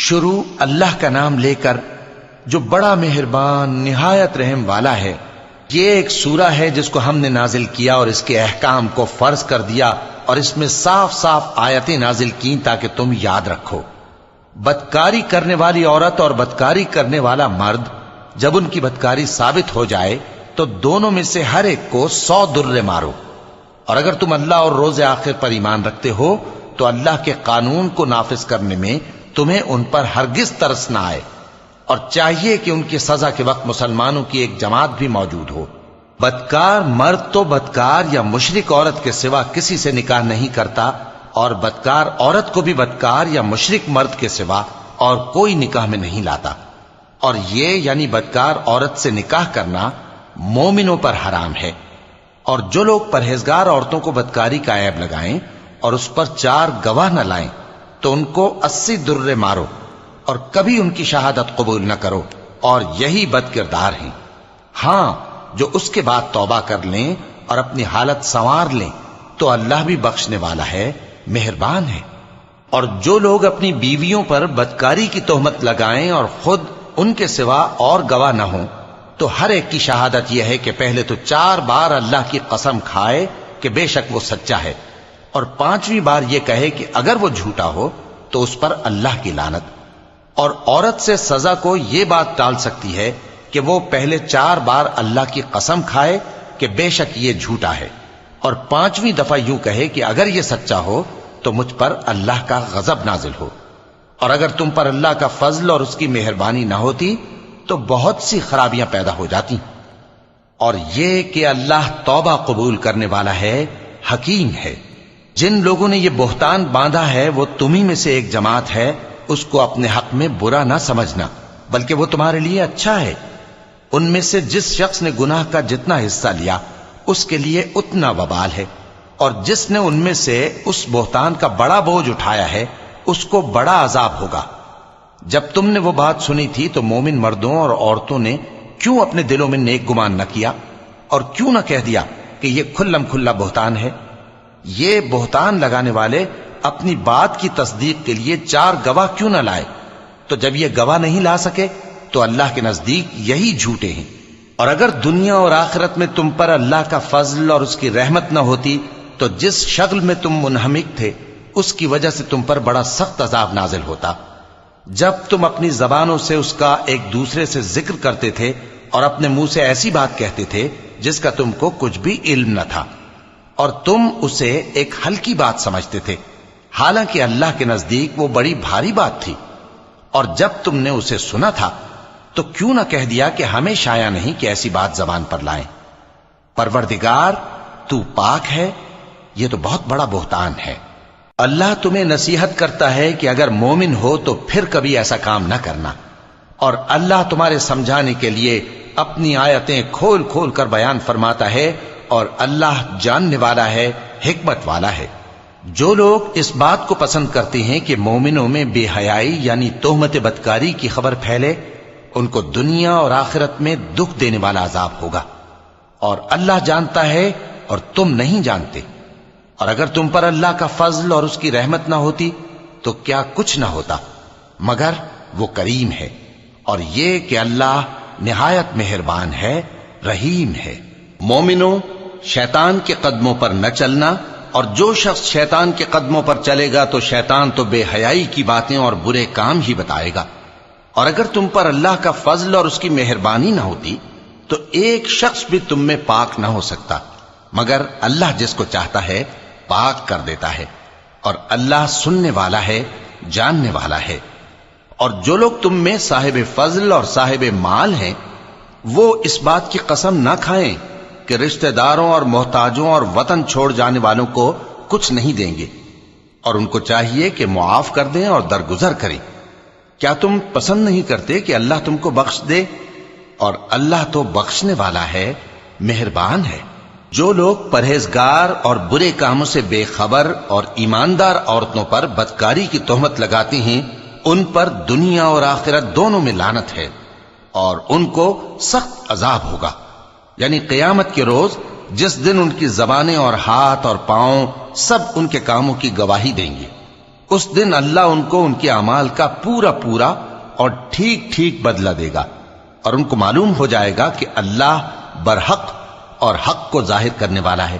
شروع اللہ کا نام لے کر جو بڑا مہربان نہایت رحم والا ہے۔ یہ ایک سورہ ہے جس کو ہم نے نازل کیا اور اس کے احکام کو فرض کر دیا اور اس میں صاف صاف آیتیں نازل کی تاکہ تم یاد رکھو۔ بدکاری کرنے والی عورت اور بدکاری کرنے والا مرد جب ان کی بدکاری ثابت ہو جائے تو دونوں میں سے ہر ایک کو 100 درے مارو، اور اگر تم اللہ اور روز آخر پر ایمان رکھتے ہو تو اللہ کے قانون کو نافذ کرنے میں تمہیں ان پر ہرگز ترس نہ آئے، اور چاہیے کہ ان کی سزا کے وقت مسلمانوں کی ایک جماعت بھی موجود ہو۔ بدکار مرد تو بدکار یا مشرک عورت کے سوا کسی سے نکاح نہیں کرتا، اور بدکار عورت کو بھی بدکار یا مشرک مرد کے سوا اور کوئی نکاح میں نہیں لاتا، اور یہ یعنی بدکار عورت سے نکاح کرنا مومنوں پر حرام ہے۔ اور جو لوگ پرہیزگار عورتوں کو بدکاری کا عیب لگائیں اور اس پر 4 گواہ نہ لائیں تو ان کو 80 درے مارو، اور کبھی ان کی شہادت قبول نہ کرو، اور یہی بد کردار ہیں۔ ہاں، جو اس کے بعد توبہ کر لیں اور اپنی حالت سنوار لیں تو اللہ بھی بخشنے والا ہے، مہربان ہے۔ اور جو لوگ اپنی بیویوں پر بدکاری کی تہمت لگائیں اور خود ان کے سوا اور گواہ نہ ہوں تو ہر ایک کی شہادت یہ ہے کہ پہلے تو 4 بار اللہ کی قسم کھائے کہ بے شک وہ سچا ہے، اور 5ویں بار یہ کہے کہ اگر وہ جھوٹا ہو تو اس پر اللہ کی لعنت۔ اور عورت سے سزا کو یہ بات ٹال سکتی ہے کہ وہ پہلے 4 بار اللہ کی قسم کھائے کہ بے شک یہ جھوٹا ہے، اور 5ویں دفعہ یوں کہے کہ اگر یہ سچا ہو تو مجھ پر اللہ کا غضب نازل ہو۔ اور اگر تم پر اللہ کا فضل اور اس کی مہربانی نہ ہوتی تو بہت سی خرابیاں پیدا ہو جاتی۔ اور یہ کہ اللہ توبہ قبول کرنے والا ہے، حکیم ہے۔ جن لوگوں نے یہ بہتان باندھا ہے وہ تمہیں میں سے ایک جماعت ہے، اس کو اپنے حق میں برا نہ سمجھنا، بلکہ وہ تمہارے لیے اچھا ہے۔ ان میں سے جس شخص نے گناہ کا جتنا حصہ لیا اس کے لیے اتنا وبال ہے، اور جس نے ان میں سے اس بہتان کا بڑا بوجھ اٹھایا ہے اس کو بڑا عذاب ہوگا۔ جب تم نے وہ بات سنی تھی تو مومن مردوں اور عورتوں نے کیوں اپنے دلوں میں نیک گمان نہ کیا، اور کیوں نہ کہہ دیا کہ یہ کھلم کھلا بہتان ہے؟ یہ بہتان لگانے والے اپنی بات کی تصدیق کے لیے 4 گواہ کیوں نہ لائے؟ تو جب یہ گواہ نہیں لا سکے تو اللہ کے نزدیک یہی جھوٹے ہیں۔ اور اگر دنیا اور آخرت میں تم پر اللہ کا فضل اور اس کی رحمت نہ ہوتی تو جس شغل میں تم منہمک تھے اس کی وجہ سے تم پر بڑا سخت عذاب نازل ہوتا، جب تم اپنی زبانوں سے اس کا ایک دوسرے سے ذکر کرتے تھے اور اپنے منہ سے ایسی بات کہتے تھے جس کا تم کو کچھ بھی علم نہ تھا، اور تم اسے ایک ہلکی بات سمجھتے تھے، حالانکہ اللہ کے نزدیک وہ بڑی بھاری بات تھی۔ اور جب تم نے اسے سنا تھا تو کیوں نہ کہہ دیا کہ ہمیں شایع نہیں کہ ایسی بات زبان پر لائیں؟ پروردگار تو پاک ہے، یہ تو بہت بڑا بہتان ہے۔ اللہ تمہیں نصیحت کرتا ہے کہ اگر مومن ہو تو پھر کبھی ایسا کام نہ کرنا، اور اللہ تمہارے سمجھانے کے لیے اپنی آیتیں کھول کھول کر بیان فرماتا ہے، اور اللہ جاننے والا ہے، حکمت والا ہے۔ جو لوگ اس بات کو پسند کرتے ہیں کہ مومنوں میں بے حیائی یعنی تہمت بدکاری کی خبر پھیلے، ان کو دنیا اور آخرت میں دکھ دینے والا عذاب ہوگا، اور اللہ جانتا ہے اور تم نہیں جانتے۔ اور اگر تم پر اللہ کا فضل اور اس کی رحمت نہ ہوتی تو کیا کچھ نہ ہوتا، مگر وہ کریم ہے، اور یہ کہ اللہ نہایت مہربان ہے، رحیم ہے۔ مومنوں، شیطان کے قدموں پر نہ چلنا، اور جو شخص شیطان کے قدموں پر چلے گا تو شیطان تو بے حیائی کی باتیں اور برے کام ہی بتائے گا۔ اور اگر تم پر اللہ کا فضل اور اس کی مہربانی نہ ہوتی تو ایک شخص بھی تم میں پاک نہ ہو سکتا، مگر اللہ جس کو چاہتا ہے پاک کر دیتا ہے، اور اللہ سننے والا ہے، جاننے والا ہے۔ اور جو لوگ تم میں صاحب فضل اور صاحب مال ہیں وہ اس بات کی قسم نہ کھائیں کہ رشتہ داروں اور محتاجوں اور وطن چھوڑ جانے والوں کو کچھ نہیں دیں گے، اور ان کو چاہیے کہ معاف کر دیں اور درگزر کریں۔ کیا تم پسند نہیں کرتے کہ اللہ تم کو بخش دے؟ اور اللہ تو بخشنے والا ہے، مہربان ہے۔ جو لوگ پرہیزگار اور برے کاموں سے بے خبر اور ایماندار عورتوں پر بدکاری کی تہمت لگاتے ہیں ان پر دنیا اور آخرت دونوں میں لعنت ہے، اور ان کو سخت عذاب ہوگا، یعنی قیامت کے روز جس دن ان کی زبانیں اور ہاتھ اور پاؤں سب ان کے کاموں کی گواہی دیں گے۔ اس دن اللہ ان کو ان کے اعمال کا پورا پورا اور ٹھیک ٹھیک بدلہ دے گا، اور ان کو معلوم ہو جائے گا کہ اللہ برحق اور حق کو ظاہر کرنے والا ہے۔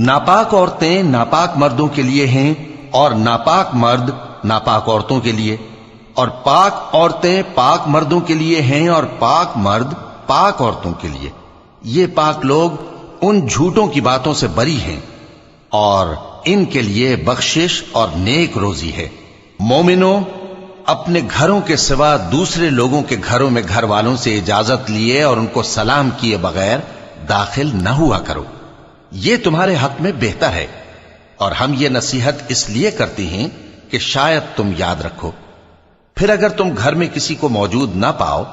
ناپاک عورتیں ناپاک مردوں کے لیے ہیں، اور ناپاک مرد ناپاک عورتوں کے لیے، اور پاک عورتیں پاک مردوں کے لیے ہیں، اور پاک مرد پاک عورتوں کے لیے۔ یہ پاک لوگ ان جھوٹوں کی باتوں سے بری ہیں، اور ان کے لیے بخشش اور نیک روزی ہے۔ مومنوں، اپنے گھروں کے سوا دوسرے لوگوں کے گھروں میں گھر والوں سے اجازت لیے اور ان کو سلام کیے بغیر داخل نہ ہوا کرو، یہ تمہارے حق میں بہتر ہے، اور ہم یہ نصیحت اس لیے کرتے ہیں کہ شاید تم یاد رکھو۔ پھر اگر تم گھر میں کسی کو موجود نہ پاؤ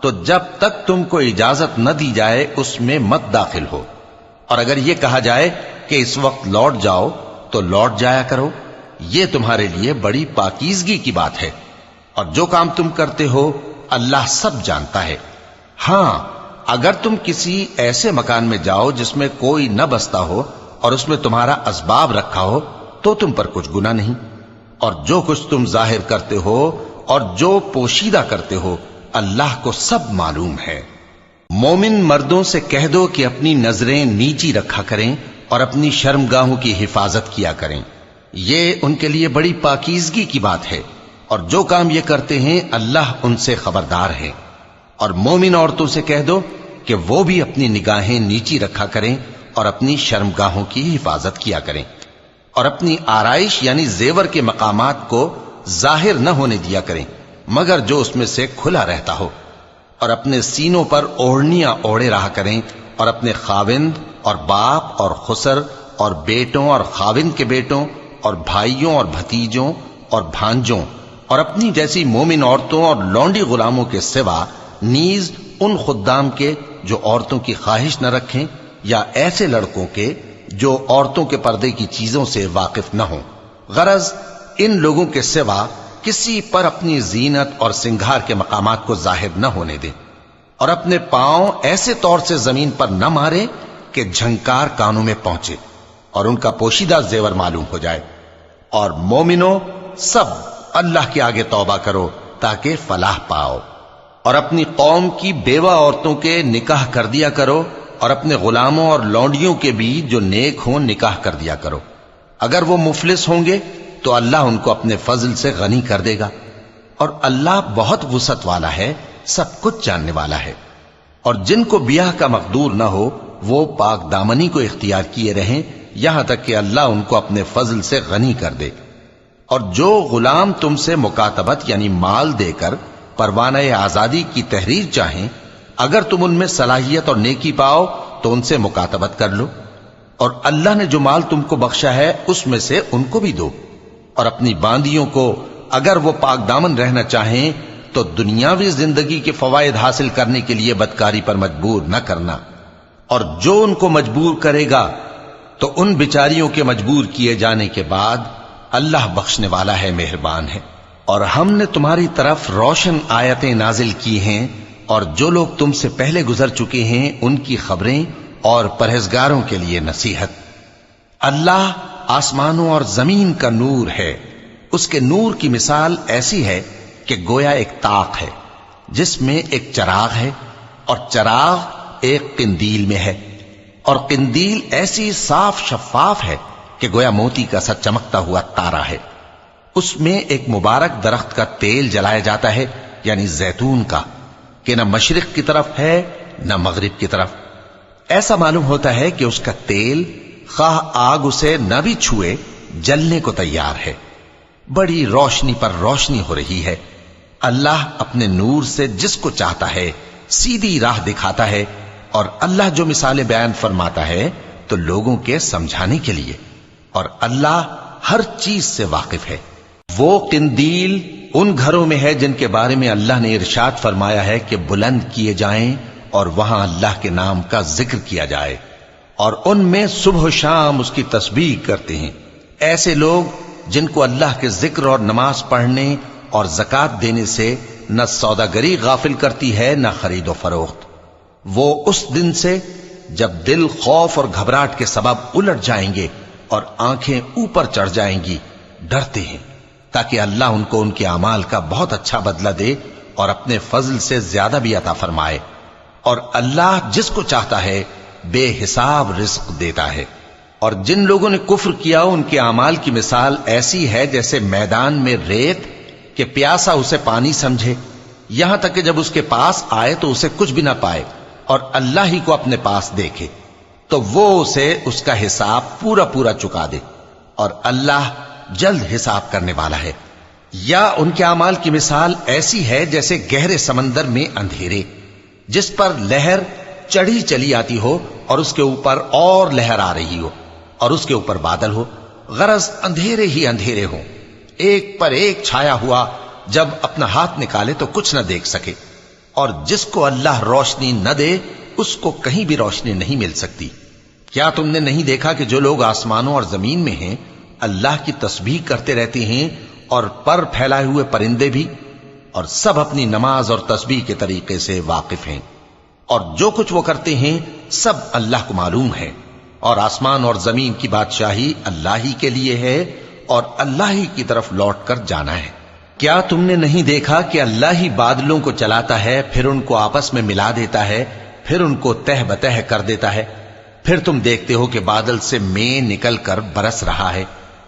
تو جب تک تم کو اجازت نہ دی جائے اس میں مت داخل ہو، اور اگر یہ کہا جائے کہ اس وقت لوٹ جاؤ تو لوٹ جایا کرو، یہ تمہارے لیے بڑی پاکیزگی کی بات ہے، اور جو کام تم کرتے ہو اللہ سب جانتا ہے۔ ہاں، اگر تم کسی ایسے مکان میں جاؤ جس میں کوئی نہ بستا ہو اور اس میں تمہارا اسباب رکھا ہو تو تم پر کچھ گناہ نہیں، اور جو کچھ تم ظاہر کرتے ہو اور جو پوشیدہ کرتے ہو اللہ کو سب معلوم ہے۔ مومن مردوں سے کہہ دو کہ اپنی نظریں نیچی رکھا کریں اور اپنی شرمگاہوں کی حفاظت کیا کریں، یہ ان کے لیے بڑی پاکیزگی کی بات ہے، اور جو کام یہ کرتے ہیں اللہ ان سے خبردار ہے۔ اور مومن عورتوں سے کہہ دو کہ وہ بھی اپنی نگاہیں نیچی رکھا کریں اور اپنی شرمگاہوں کی حفاظت کیا کریں، اور اپنی آرائش یعنی زیور کے مقامات کو ظاہر نہ ہونے دیا کریں مگر جو اس میں سے کھلا رہتا ہو، اور اپنے سینوں پر اوڑھنیاں اوڑھے رہا کریں، اور اپنے خاوند اور باپ اور خسر اور بیٹوں اور خاوند کے بیٹوں اور بھائیوں اور بھتیجوں اور بھانجوں اور اپنی جیسی مومن عورتوں اور لونڈی غلاموں کے سوا نیز ان خدام کے جو عورتوں کی خواہش نہ رکھیں، یا ایسے لڑکوں کے جو عورتوں کے پردے کی چیزوں سے واقف نہ ہوں۔ غرض ان لوگوں کے سوا کسی پر اپنی زینت اور سنگھار کے مقامات کو ظاہر نہ ہونے دیں، اور اپنے پاؤں ایسے طور سے زمین پر نہ مارے کہ جھنکار کانوں میں پہنچے اور ان کا پوشیدہ زیور معلوم ہو جائے۔ اور مومنوں، سب اللہ کے آگے توبہ کرو تاکہ فلاح پاؤ، اور اپنی قوم کی بیوہ عورتوں کے نکاح کر دیا کرو، اور اپنے غلاموں اور لونڈیوں کے بھی جو نیک ہوں نکاح کر دیا کرو۔ اگر وہ مفلس ہوں گے تو اللہ ان کو اپنے فضل سے غنی کر دے گا، اور اللہ بہت وسعت والا ہے، سب کچھ جاننے والا ہے۔ اور جن کو بیاہ کا مقدور نہ ہو وہ پاک دامنی کو اختیار کیے رہیں یہاں تک کہ اللہ ان کو اپنے فضل سے غنی کر دے۔ اور جو غلام تم سے مکاتبت یعنی مال دے کر پروانہ آزادی کی تحریر چاہیں، اگر تم ان میں صلاحیت اور نیکی پاؤ تو ان سے مکاتبت کر لو، اور اللہ نے جو مال تم کو بخشا ہے اس میں سے ان کو بھی دو۔ اور اپنی باندیوں کو اگر وہ پاک دامن رہنا چاہیں تو دنیاوی زندگی کے فوائد حاصل کرنے کے لیے بدکاری پر مجبور نہ کرنا، اور جو ان کو مجبور کرے گا تو ان بیچاریوں کے مجبور کیے جانے کے بعد اللہ بخشنے والا ہے، مہربان ہے۔ اور ہم نے تمہاری طرف روشن آیتیں نازل کی ہیں، اور جو لوگ تم سے پہلے گزر چکے ہیں ان کی خبریں اور پرہیزگاروں کے لیے نصیحت۔ اللہ آسمانوں اور زمین کا نور ہے، اس کے نور کی مثال ایسی ہے کہ گویا ایک طاق ہے جس میں ایک چراغ ہے، اور چراغ ایک قندیل میں ہے، اور قندیل ایسی صاف شفاف ہے کہ گویا موتی کا سا چمکتا ہوا تارا ہے۔ اس میں ایک مبارک درخت کا تیل جلایا جاتا ہے یعنی زیتون کا، کہ نہ مشرق کی طرف ہے نہ مغرب کی طرف۔ ایسا معلوم ہوتا ہے کہ اس کا تیل خواہ آگ اسے نہ بھی چھوئے جلنے کو تیار ہے، بڑی روشنی پر روشنی ہو رہی ہے۔ اللہ اپنے نور سے جس کو چاہتا ہے سیدھی راہ دکھاتا ہے، اور اللہ جو مثالیں بیان فرماتا ہے تو لوگوں کے سمجھانے کے لیے، اور اللہ ہر چیز سے واقف ہے۔ وہ قندیل ان گھروں میں ہے جن کے بارے میں اللہ نے ارشاد فرمایا ہے کہ بلند کیے جائیں اور وہاں اللہ کے نام کا ذکر کیا جائے، اور ان میں صبح و شام اس کی تسبیح کرتے ہیں۔ ایسے لوگ جن کو اللہ کے ذکر اور نماز پڑھنے اور زکوٰۃ دینے سے نہ سوداگری غافل کرتی ہے نہ خرید و فروخت، وہ اس دن سے جب دل خوف اور گھبراہٹ کے سبب الٹ جائیں گے اور آنکھیں اوپر چڑھ جائیں گی ڈرتے ہیں۔ تاکہ اللہ ان کو ان کے اعمال کا بہت اچھا بدلہ دے اور اپنے فضل سے زیادہ بھی عطا فرمائے. اور اللہ جس کو چاہتا ہے بے حساب رزق دیتا ہے. اور جن لوگوں نے کفر کیا ان کے اعمال کی مثال ایسی ہے جیسے میدان میں ریت کہ پیاسا اسے پانی سمجھے، یہاں تک کہ جب اس کے پاس آئے تو اسے کچھ بھی نہ پائے اور اللہ ہی کو اپنے پاس دیکھے تو وہ اسے اس کا حساب پورا پورا چکا دے، اور اللہ جلد حساب کرنے والا ہے. یا ان کے اعمال کی مثال ایسی ہے جیسے گہرے سمندر میں اندھیرے جس پر لہر چڑھی چلی آتی ہو اور اس کے اوپر اور لہر آ رہی ہو اور اس کے اوپر بادل ہو، غرض اندھیرے ہی اندھیرے ہوں، ایک پر ایک چھایا ہوا، جب اپنا ہاتھ نکالے تو کچھ نہ دیکھ سکے. اور جس کو اللہ روشنی نہ دے اس کو کہیں بھی روشنی نہیں مل سکتی. کیا تم نے نہیں دیکھا کہ جو لوگ آسمانوں اور زمین میں ہیں اللہ کی تسبیح کرتے رہتے ہیں، اور پر پھیلائے ہوئے پرندے بھی، اور سب اپنی نماز اور تسبیح کے طریقے سے واقف ہیں، اور جو کچھ وہ کرتے ہیں سب اللہ کو معلوم ہے. اور آسمان اور زمین کی بادشاہی اللہ ہی کے لیے ہے اور اللہ ہی کی طرف لوٹ کر جانا ہے. کیا تم نے نہیں دیکھا کہ اللہ ہی بادلوں کو چلاتا ہے، پھر ان کو آپس میں ملا دیتا ہے، پھر ان کو تہ بتہ کر دیتا ہے، پھر تم دیکھتے ہو کہ بادل سے مے نکل کر برس رہا ہے،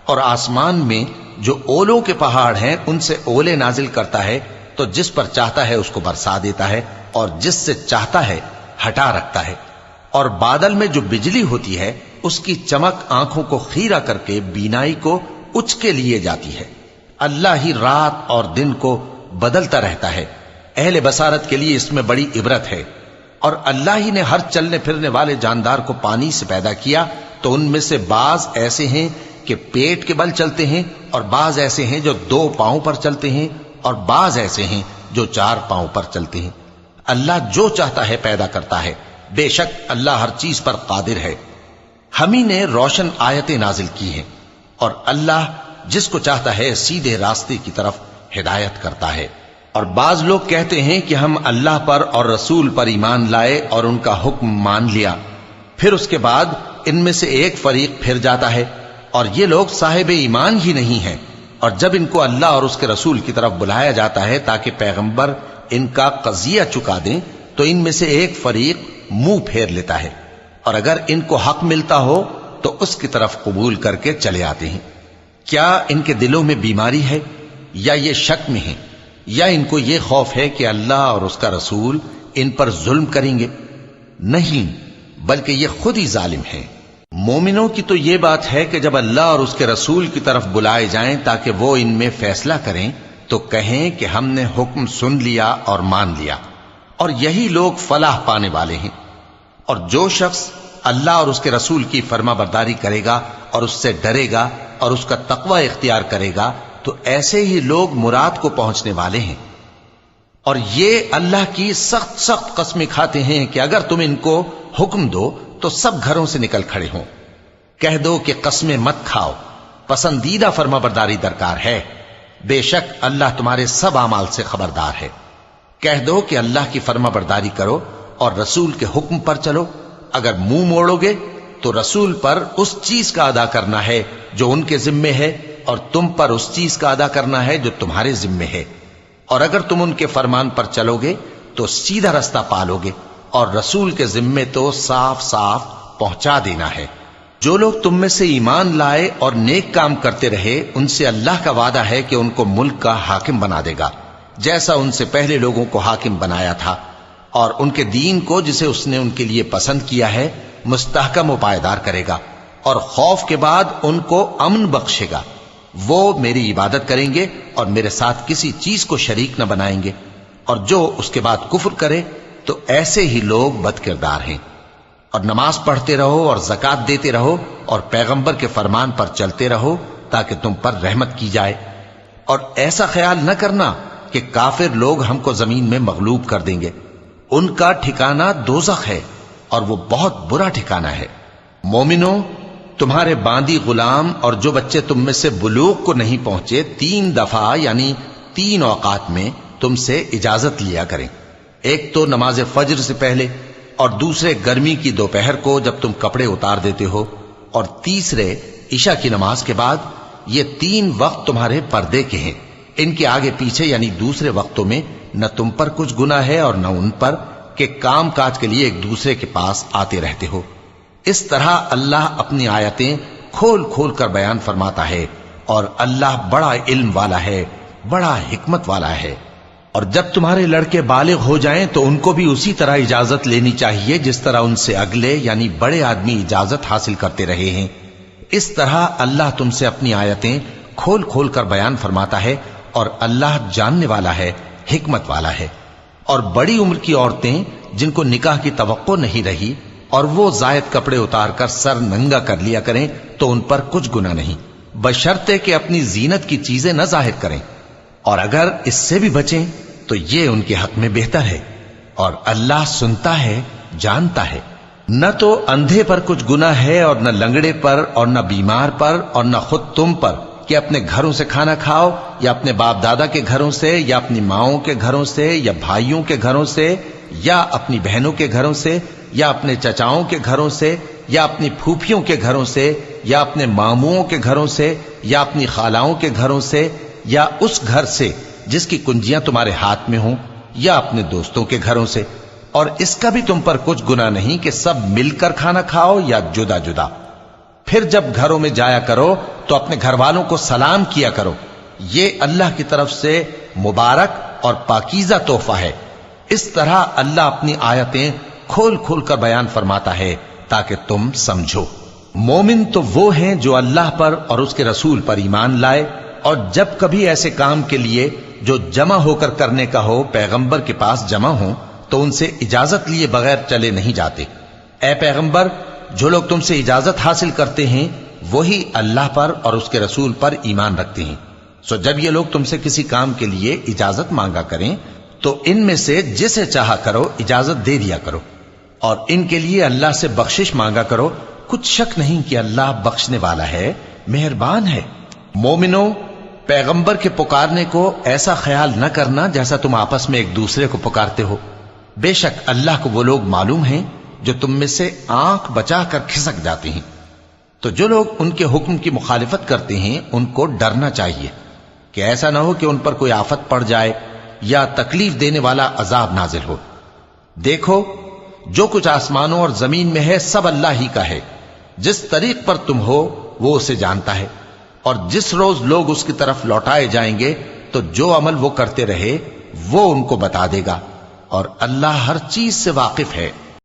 اور آسمان میں جو اولوں کے پہاڑ ہیں ان سے اولے نازل کرتا ہے، تو جس پر چاہتا ہے اس کو برسا دیتا ہے اور جس سے چاہتا ہے ہٹا رکھتا ہے. اور بادل میں جو بجلی ہوتی ہے اس کی چمک آنکھوں کو خیرہ کر کے بینائی کو اچکے لیے جاتی ہے. اللہ ہی رات اور دن کو بدلتا رہتا ہے. اہل بصارت کے لیے اس میں بڑی عبرت ہے. اور اللہ ہی نے ہر چلنے پھرنے والے جاندار کو پانی سے پیدا کیا، تو ان میں سے بعض ایسے ہیں کہ پیٹ کے بل چلتے ہیں، اور بعض ایسے ہیں جو 2 پاؤں پر چلتے ہیں، اور بعض ایسے ہیں جو 4 پاؤں پر چلتے ہیں. اللہ جو چاہتا ہے پیدا کرتا ہے، بے شک اللہ ہر چیز پر قادر ہے. ہم ہی نے روشن آیتیں نازل کی ہیں، اور اللہ جس کو چاہتا ہے سیدھے راستے کی طرف ہدایت کرتا ہے. اور بعض لوگ کہتے ہیں کہ ہم اللہ پر اور رسول پر ایمان لائے اور ان کا حکم مان لیا، پھر اس کے بعد ان میں سے ایک فریق پھر جاتا ہے، اور یہ لوگ صاحب ایمان ہی نہیں ہیں. اور جب ان کو اللہ اور اس کے رسول کی طرف بلایا جاتا ہے تاکہ پیغمبر ان کا قضیہ چکا دیں، تو ان میں سے ایک فریق منہ پھیر لیتا ہے، اور اگر ان کو حق ملتا ہو تو اس کی طرف قبول کر کے چلے آتے ہیں. کیا ان کے دلوں میں بیماری ہے، یا یہ شک میں ہیں، یا ان کو یہ خوف ہے کہ اللہ اور اس کا رسول ان پر ظلم کریں گے؟ نہیں، بلکہ یہ خود ہی ظالم ہیں. مومنوں کی تو یہ بات ہے کہ جب اللہ اور اس کے رسول کی طرف بلائے جائیں تاکہ وہ ان میں فیصلہ کریں تو کہیں کہ ہم نے حکم سن لیا اور مان لیا، اور یہی لوگ فلاح پانے والے ہیں. اور جو شخص اللہ اور اس کے رسول کی فرما برداری کرے گا اور اس سے ڈرے گا اور اس کا تقوی اختیار کرے گا تو ایسے ہی لوگ مراد کو پہنچنے والے ہیں. اور یہ اللہ کی سخت سخت قسمیں کھاتے ہیں کہ اگر تم ان کو حکم دو تو سب گھروں سے نکل کھڑے ہوں. کہہ دو کہ قسمیں مت کھاؤ، پسندیدہ فرما برداری درکار ہے، بے شک اللہ تمہارے سب اعمال سے خبردار ہے. کہہ دو کہ اللہ کی فرما برداری کرو اور رسول کے حکم پر چلو. اگر منہ موڑو گے تو رسول پر اس چیز کا ادا کرنا ہے جو ان کے ذمے ہے، اور تم پر اس چیز کا ادا کرنا ہے جو تمہارے ذمے ہے. اور اگر تم ان کے فرمان پر چلو گے تو سیدھا رستہ پالو گے، اور رسول کے ذمے تو صاف صاف پہنچا دینا ہے. جو لوگ تم میں سے ایمان لائے اور نیک کام کرتے رہے ان سے اللہ کا وعدہ ہے کہ ان کو ملک کا حاکم بنا دے گا، جیسا ان سے پہلے لوگوں کو حاکم بنایا تھا، اور ان کے دین کو جسے اس نے ان کے لیے پسند کیا ہے مستحکم و پائیدار کرے گا، اور خوف کے بعد ان کو امن بخشے گا. وہ میری عبادت کریں گے اور میرے ساتھ کسی چیز کو شریک نہ بنائیں گے. اور جو اس کے بعد کفر کرے تو ایسے ہی لوگ بد کردار ہیں. اور نماز پڑھتے رہو اور زکوٰۃ دیتے رہو اور پیغمبر کے فرمان پر چلتے رہو تاکہ تم پر رحمت کی جائے. اور ایسا خیال نہ کرنا کہ کافر لوگ ہم کو زمین میں مغلوب کر دیں گے. ان کا ٹھکانہ دوزخ ہے اور وہ بہت برا ٹھکانہ ہے. مومنوں، تمہارے باندی غلام اور جو بچے تم میں سے بلوغ کو نہیں پہنچے 3 دفعہ یعنی 3 اوقات میں تم سے اجازت لیا کریں. ایک تو نماز فجر سے پہلے، اور دوسرے گرمی کی دوپہر کو جب تم کپڑے اتار دیتے ہو، اور تیسرے عشاء کی نماز کے بعد. یہ 3 وقت تمہارے پردے کے ہیں، ان کے آگے پیچھے یعنی دوسرے وقتوں میں نہ تم پر کچھ گناہ ہے اور نہ ان پر کہ کام کاج کے لیے ایک دوسرے کے پاس آتے رہتے ہو۔ اس طرح اللہ اپنی آیتیں کھول کھول کر بیان فرماتا ہے، اور اللہ بڑا علم والا ہے، بڑا حکمت والا ہے۔ اور جب تمہارے لڑکے بالغ ہو جائیں تو ان کو بھی اسی طرح اجازت لینی چاہیے جس طرح ان سے اگلے یعنی بڑے آدمی اجازت حاصل کرتے رہے ہیں۔ اس طرح اللہ تم سے اپنی آیتیں کھول کھول کر بیان فرماتا ہے، اور اللہ جاننے والا ہے، حکمت والا ہے۔ اور بڑی عمر کی عورتیں جن کو نکاح کی توقع نہیں رہی اور وہ زائد کپڑے اتار کر سر ننگا کر لیا کریں تو ان پر کچھ گناہ نہیں، بشرطے کہ اپنی زینت کی چیزیں نہ ظاہر کریں، اور اگر اس سے بھی بچیں تو یہ ان کے حق میں بہتر ہے، اور اللہ سنتا ہے، جانتا ہے۔ نہ تو اندھے پر کچھ گناہ ہے اور نہ لنگڑے پر اور نہ بیمار پر اور نہ خود تم پر کہ اپنے گھروں سے کھانا کھاؤ، یا اپنے باپ دادا کے گھروں سے، یا اپنی ماؤں کے گھروں سے، یا بھائیوں کے گھروں سے، یا اپنی بہنوں کے گھروں سے، یا اپنے چچاؤں کے گھروں سے، یا اپنی پھوپھیوں کے گھروں سے، یا اپنے ماموؤں کے گھروں سے، یا اپنی خالاؤں کے گھروں سے، یا اس گھر سے جس کی کنجیاں تمہارے ہاتھ میں ہوں، یا اپنے دوستوں کے گھروں سے۔ اور اس کا بھی تم پر کچھ گناہ نہیں کہ سب مل کر کھانا کھاؤ یا جدا جدا۔ پھر جب گھروں میں جایا کرو تو اپنے گھر والوں کو سلام کیا کرو، یہ اللہ کی طرف سے مبارک اور پاکیزہ تحفہ ہے۔ اس طرح اللہ اپنی آیتیں کھول کھول کر بیان فرماتا ہے تاکہ تم سمجھو۔ مومن تو وہ ہیں جو اللہ پر اور اس کے رسول پر ایمان لائے، اور جب کبھی ایسے کام کے لیے جو جمع ہو کر کرنے کا ہو پیغمبر کے پاس جمع ہوں تو ان سے اجازت لیے بغیر چلے نہیں جاتے۔ اے پیغمبر، جو لوگ تم سے اجازت حاصل کرتے ہیں وہی اللہ پر اور اس کے رسول پر ایمان رکھتے ہیں، سو جب یہ لوگ تم سے کسی کام کے لیے اجازت مانگا کریں تو ان میں سے جسے چاہا کرو اجازت دے دیا کرو، اور ان کے لیے اللہ سے بخشش مانگا کرو، کچھ شک نہیں کہ اللہ بخشنے والا ہے، مہربان ہے۔ مومنو، پیغمبر کے پکارنے کو ایسا خیال نہ کرنا جیسا تم آپس میں ایک دوسرے کو پکارتے ہو، بے شک اللہ کو وہ لوگ معلوم ہیں جو تم میں سے آنکھ بچا کر کھسک جاتے ہیں۔ تو جو لوگ ان کے حکم کی مخالفت کرتے ہیں ان کو ڈرنا چاہیے کہ ایسا نہ ہو کہ ان پر کوئی آفت پڑ جائے یا تکلیف دینے والا عذاب نازل ہو۔ دیکھو، جو کچھ آسمانوں اور زمین میں ہے سب اللہ ہی کا ہے، جس طریق پر تم ہو وہ اسے جانتا ہے، اور جس روز لوگ اس کی طرف لوٹائے جائیں گے تو جو عمل وہ کرتے رہے وہ ان کو بتا دے گا، اور اللہ ہر چیز سے واقف ہے۔